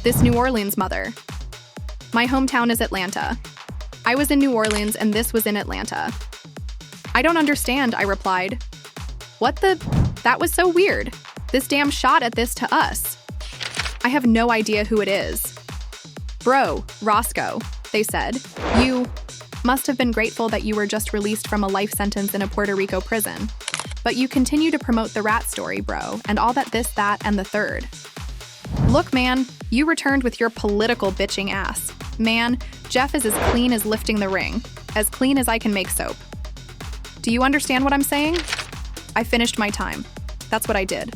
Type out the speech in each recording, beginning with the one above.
This New Orleans mother. My hometown is Atlanta. I was in New Orleans and this was in Atlanta. I don't understand, I replied. What the? That was so weird. This damn shot at this to us. I have no idea who it is. Bro, Roscoe, they said. You must have been grateful that you were just released from a life sentence in a Puerto Rico prison. But you continue to promote the rat story, bro, and all that this, that, and the third. Look, man, you returned with your political bitching ass. Man, Jeff is as clean as lifting the ring. As clean as I can make soap. Do you understand what I'm saying? I finished my time. That's what I did.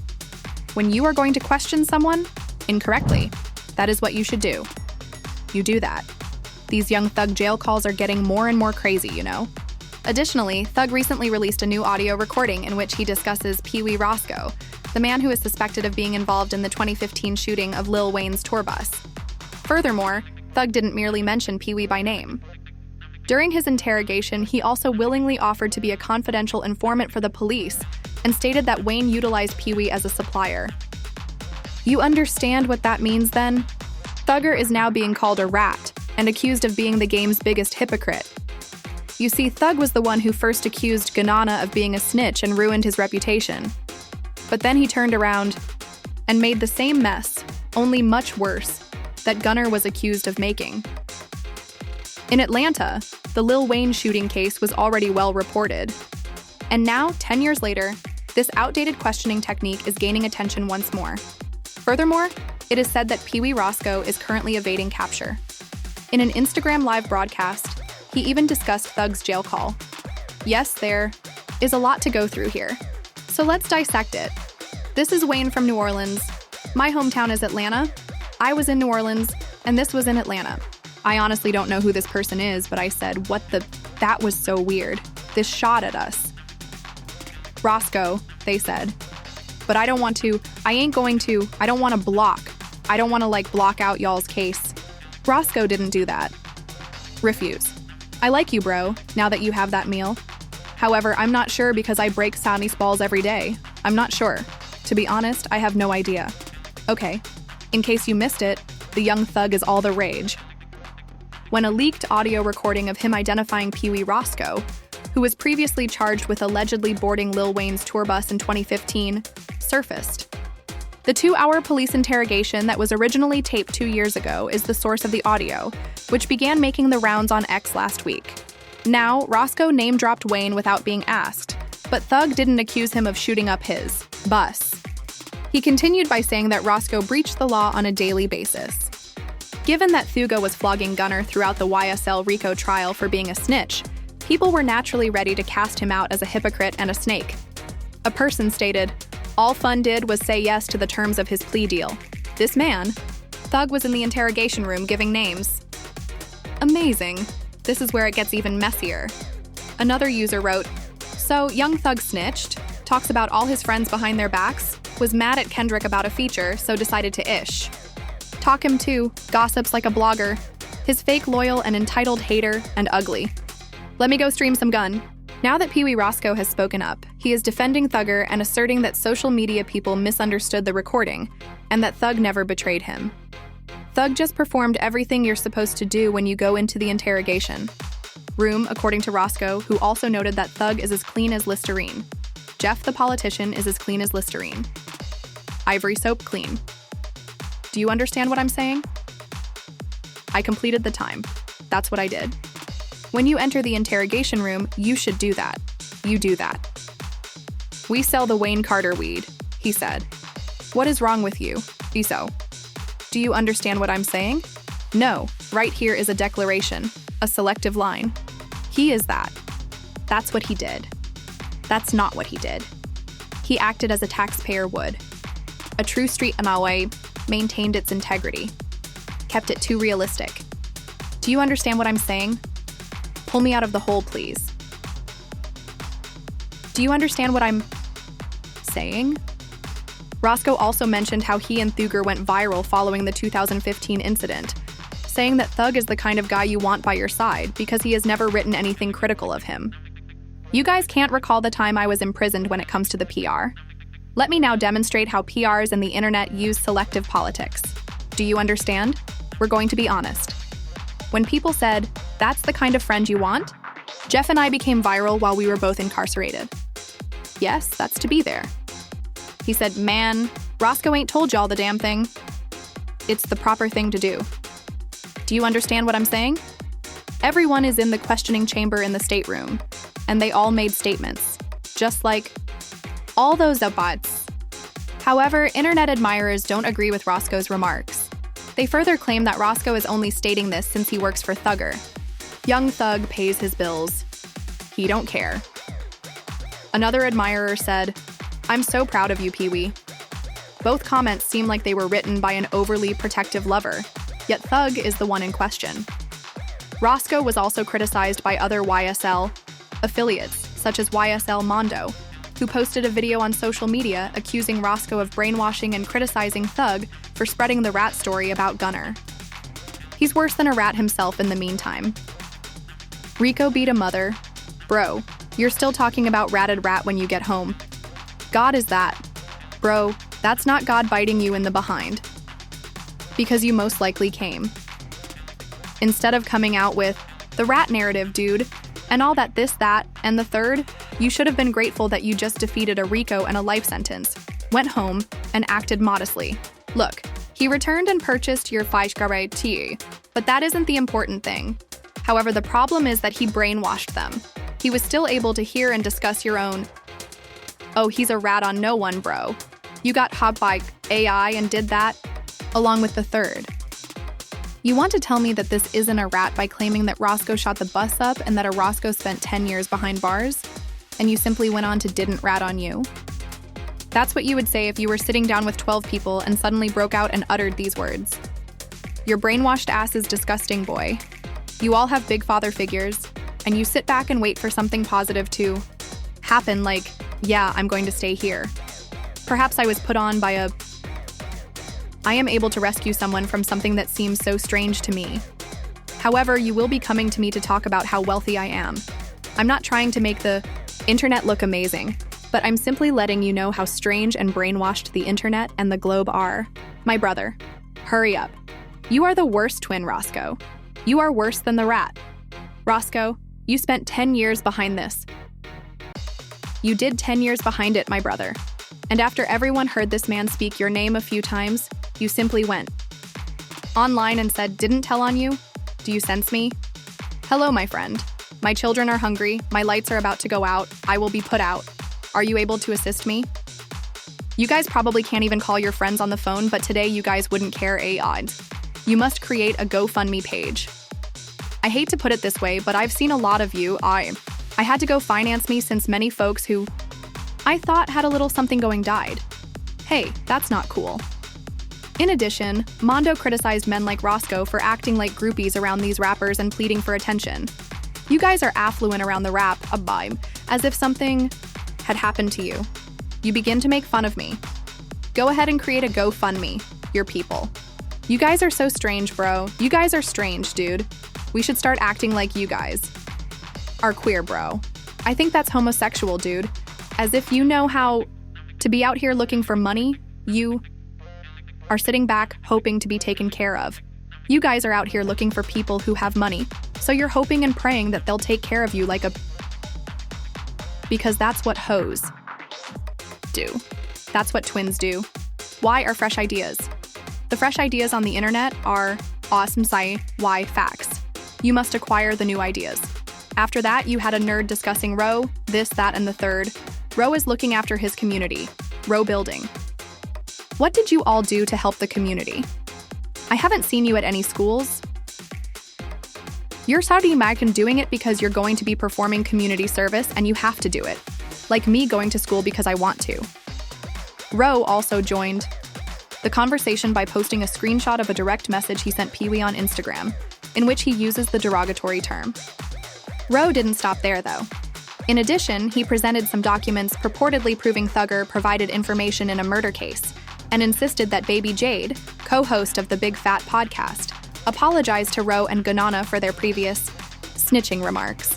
When you are going to question someone, incorrectly, that is what you should do. You do that. These young Thug jail calls are getting more and more crazy, you know? Additionally, Thug recently released a new audio recording in which he discusses PeeWee Roscoe, the man who is suspected of being involved in the 2015 shooting of Lil Wayne's tour bus. Furthermore, Thug didn't merely mention PeeWee by name. During his interrogation, he also willingly offered to be a confidential informant for the police and stated that Wayne utilized PeeWee as a supplier. You understand what that means then? Thugger is now being called a rat and accused of being the game's biggest hypocrite. You see, Thug was the one who first accused Ganana of being a snitch and ruined his reputation. But then he turned around and made the same mess, only much worse, that Gunner was accused of making. In Atlanta, the Lil Wayne shooting case was already well reported. And now, 10 years later, this outdated questioning technique is gaining attention once more. Furthermore, it is said that PeeWee Roscoe is currently evading capture. In an Instagram live broadcast, he even discussed Thug's jail call. Yes, there is a lot to go through here. So let's dissect it. This is Wayne from New Orleans. My hometown is Atlanta. I was in New Orleans, and this was in Atlanta. I honestly don't know who this person is, but I said, what the? That was so weird. This shot at us. Roscoe, they said. But I don't want to, I don't want to block. I don't want to block out y'all's case. Roscoe didn't do that. Refuse. I like you, bro, now that you have that meal. However, I'm not sure because I break tennis balls every day. I'm not sure. To be honest, I have no idea. Okay. In case you missed it, the young Thug is all the rage. When a leaked audio recording of him identifying PeeWee Roscoe, who was previously charged with allegedly boarding Lil Wayne's tour bus in 2015, surfaced. The 2-hour police interrogation that was originally taped 2 years ago is the source of the audio, which began making the rounds on X last week. Now, Roscoe name-dropped Wayne without being asked, but Thug didn't accuse him of shooting up his bus. He continued by saying that Roscoe breached the law on a daily basis. Given that Thuga was flogging Gunner throughout the YSL Rico trial for being a snitch, people were naturally ready to cast him out as a hypocrite and a snake. A person stated, "All Fun did was say yes to the terms of his plea deal. This man," Thug was in the interrogation room giving names. Amazing. This is where it gets even messier. Another user wrote, "So, young Thug snitched, talks about all his friends behind their backs, was mad at Kendrick about a feature, so decided to ish. Talk him too, gossips like a blogger. His fake loyal and entitled hater and ugly. Let me go stream some gun." Now that PeeWee Roscoe has spoken up, he is defending Thugger and asserting that social media people misunderstood the recording and that Thug never betrayed him. Thug just performed everything you're supposed to do when you go into the interrogation room, according to Roscoe, who also noted that Thug is as clean as Listerine. Jeff the politician is as clean as Listerine. Ivory soap clean. Do you understand what I'm saying? I completed the time. That's what I did. When you enter the interrogation room, you should do that. You do that. "We sell the Wayne Carter weed," he said. "What is wrong with you? Biso? Do you understand what I'm saying? No, right here is a declaration, a selective line. He is that. That's what he did. That's not what he did. He acted as a taxpayer would. A true street Anawe maintained its integrity. Kept it too realistic. Do you understand what I'm saying? Pull me out of the hole, please. Do you understand what I'm saying?" Roscoe also mentioned how he and Thuger went viral following the 2015 incident, saying that Thug is the kind of guy you want by your side because he has never written anything critical of him. You guys can't recall the time I was imprisoned when it comes to the PR. Let me now demonstrate how PRs and the internet use selective politics. Do you understand? We're going to be honest. When people said, "That's the kind of friend you want," Jeff and I became viral while we were both incarcerated. Yes, that's to be there. He said, "Man, Roscoe ain't told y'all the damn thing." It's the proper thing to do. Do you understand what I'm saying? Everyone is in the questioning chamber in the stateroom, and they all made statements, just like all those abots. However, internet admirers don't agree with Roscoe's remarks. They further claim that Roscoe is only stating this since he works for Thugger. Young Thug pays his bills. He don't care. Another admirer said, "I'm so proud of you, PeeWee." Both comments seem like they were written by an overly protective lover, yet Thug is the one in question. Roscoe was also criticized by other YSL affiliates, such as YSL Mondo, who posted a video on social media accusing Roscoe of brainwashing and criticizing Thug for spreading the rat story about Gunner. He's worse than a rat himself in the meantime. Rico beat a mother. Bro, you're still talking about ratted rat when you get home. God is that. Bro, that's not God biting you in the behind. Because you most likely came. Instead of coming out with, "The rat narrative, dude," and all that this, that, and the third, you should have been grateful that you just defeated a RICO and a life sentence, went home, and acted modestly. Look, he returned and purchased your 5 tea, but that isn't the important thing. However, the problem is that he brainwashed them. He was still able to hear and discuss your own, "Oh, he's a rat on no one, bro. You got hopped by AI and did that," along with the third. You want to tell me that this isn't a rat by claiming that Roscoe shot the bus up and that a Roscoe spent 10 years behind bars, and you simply went on to didn't rat on you? That's what you would say if you were sitting down with 12 people and suddenly broke out and uttered these words. Your brainwashed ass is disgusting, boy. You all have big father figures, and you sit back and wait for something positive to happen, like, "Yeah, I'm going to stay here." Perhaps I was put on by a... I am able to rescue someone from something that seems so strange to me. However, you will be coming to me to talk about how wealthy I am. I'm not trying to make the internet look amazing, but I'm simply letting you know how strange and brainwashed the internet and the globe are. My brother, hurry up. You are the worst twin, Roscoe. You are worse than the rat. Roscoe, you spent 10 years behind this. You did 10 years behind it, my brother. And after everyone heard this man speak your name a few times, you simply went online and said, "Didn't tell on you? Do you sense me? Hello, my friend. My children are hungry, my lights are about to go out, I will be put out. Are you able to assist me?" You guys probably can't even call your friends on the phone, but today you guys wouldn't care a odds. You must create a GoFundMe page. I hate to put it this way, but I've seen a lot of you. I had to go finance me since many folks who I thought had a little something going died. Hey, that's not cool. In addition, Mondo criticized men like Roscoe for acting like groupies around these rappers and pleading for attention. You guys are affluent around the rap, as if something had happened to you. You begin to make fun of me. Go ahead and create a GoFundMe, your people. You guys are so strange, bro. You guys are strange, dude. We should start acting like you guys are queer, bro. I think that's homosexual, dude. As if you know how to be out here looking for money, you are sitting back hoping to be taken care of. You guys are out here looking for people who have money, so you're hoping and praying that they'll take care of you like a... Because that's what hoes do. That's what twins do. Why are fresh ideas? The fresh ideas on the internet are awesome why facts. You must acquire the new ideas. After that, you had a nerd discussing Ro, this, that, and the third. Ro is looking after his community. Ro building. What did you all do to help the community? I haven't seen you at any schools. You're Saudi American doing it because you're going to be performing community service and you have to do it. Like me going to school because I want to. Ro also joined the conversation by posting a screenshot of a direct message he sent PeeWee on Instagram, in which he uses the derogatory term. Ro didn't stop there, though. In addition, he presented some documents purportedly proving Thugger provided information in a murder case, and insisted that Baby Jade, co-host of the Big Fat podcast, apologized to Ro and Gunana for their previous snitching remarks.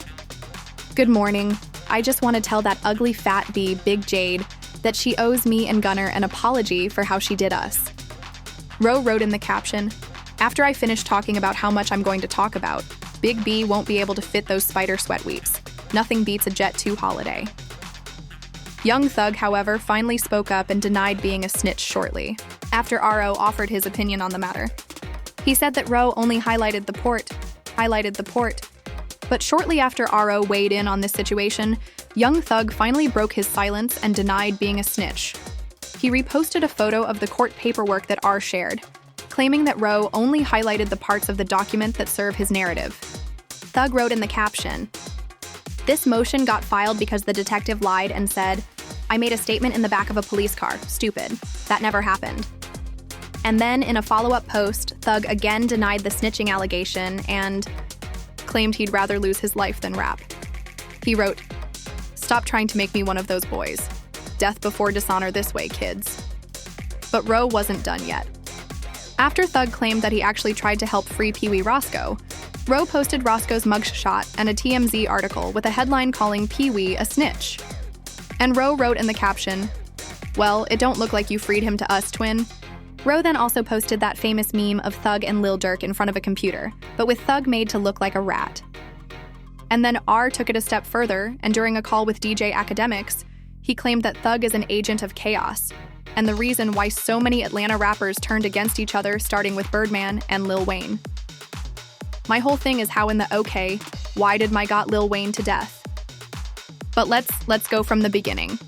Good morning. I just want to tell that ugly fat bee, Big Jade, that she owes me and Gunner an apology for how she did us. Ro wrote in the caption, "After I finish talking about how much I'm going to talk about, Big B won't be able to fit those spider sweat weeks. Nothing beats a Jet 2 holiday." Young Thug, however, finally spoke up and denied being a snitch shortly, after Ro offered his opinion on the matter. He said that Ro only highlighted the port. But shortly after Ro weighed in on this situation, Young Thug finally broke his silence and denied being a snitch. He reposted a photo of the court paperwork that R shared, claiming that Ro only highlighted the parts of the document that serve his narrative. Thug wrote in the caption, "This motion got filed because the detective lied and said, 'I made a statement in the back of a police car. Stupid. That never happened.'" And then in a follow-up post, Thug again denied the snitching allegation and claimed he'd rather lose his life than rap. He wrote, "Stop trying to make me one of those boys. Death before dishonor this way, kids." But Ro wasn't done yet. After Thug claimed that he actually tried to help free PeeWee Roscoe, Ro posted Roscoe's mugshot and a TMZ article with a headline calling PeeWee a snitch. And Ro wrote in the caption, "Well, it don't look like you freed him to us, twin." Ro then also posted that famous meme of Thug and Lil Durk in front of a computer, but with Thug made to look like a rat. And then R took it a step further, and during a call with DJ Academics, he claimed that Thug is an agent of chaos, and the reason why so many Atlanta rappers turned against each other, starting with Birdman and Lil Wayne. My whole thing is how in the okay, why did my got Lil Wayne to death? But let's go from the beginning.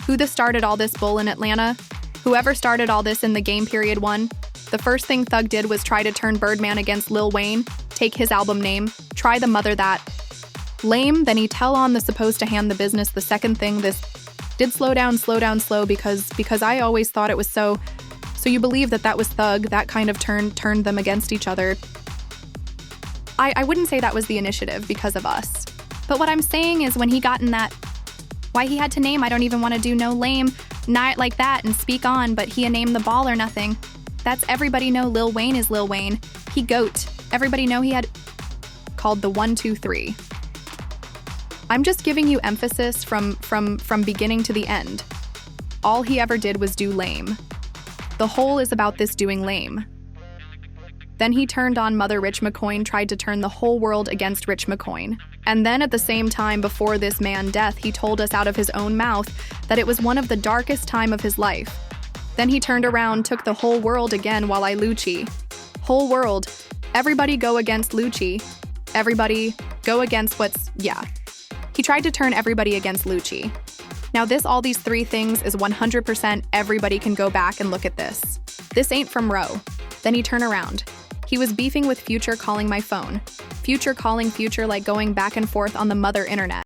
Who started all this bull in Atlanta? Whoever started all this in the game period won. The first thing Thug did was try to turn Birdman against Lil Wayne, take his album name, try the mother that. Lame, then he tell on the supposed to hand the business. The second thing, this did slow down because I always thought it was so you believe that was Thug, that kind of turned them against each other. I wouldn't say that was the initiative because of us. But what I'm saying is when he got in that, why he had to name, I don't even want to do no lame, not like that and speak on, but he named the ball or nothing. That's everybody know Lil Wayne is Lil Wayne. He goat. Everybody know he had called the 1, 2, 3. I'm just giving you emphasis from beginning to the end. All he ever did was do lame. The whole is about this doing lame. Then he turned on Mother Rich McCoy, tried to turn the whole world against Rich McCoy. And then at the same time before this man's death, he told us out of his own mouth that it was one of the darkest time of his life. Then he turned around, took the whole world again while I Lucci. Whole world. Everybody go against Lucci. Everybody go against He tried to turn everybody against Lucci. Now all these three things is 100% everybody can go back and look at this. This ain't from Ro. Then he turned around. He was beefing with Future calling my phone. Future calling Future like going back and forth on the mother internet.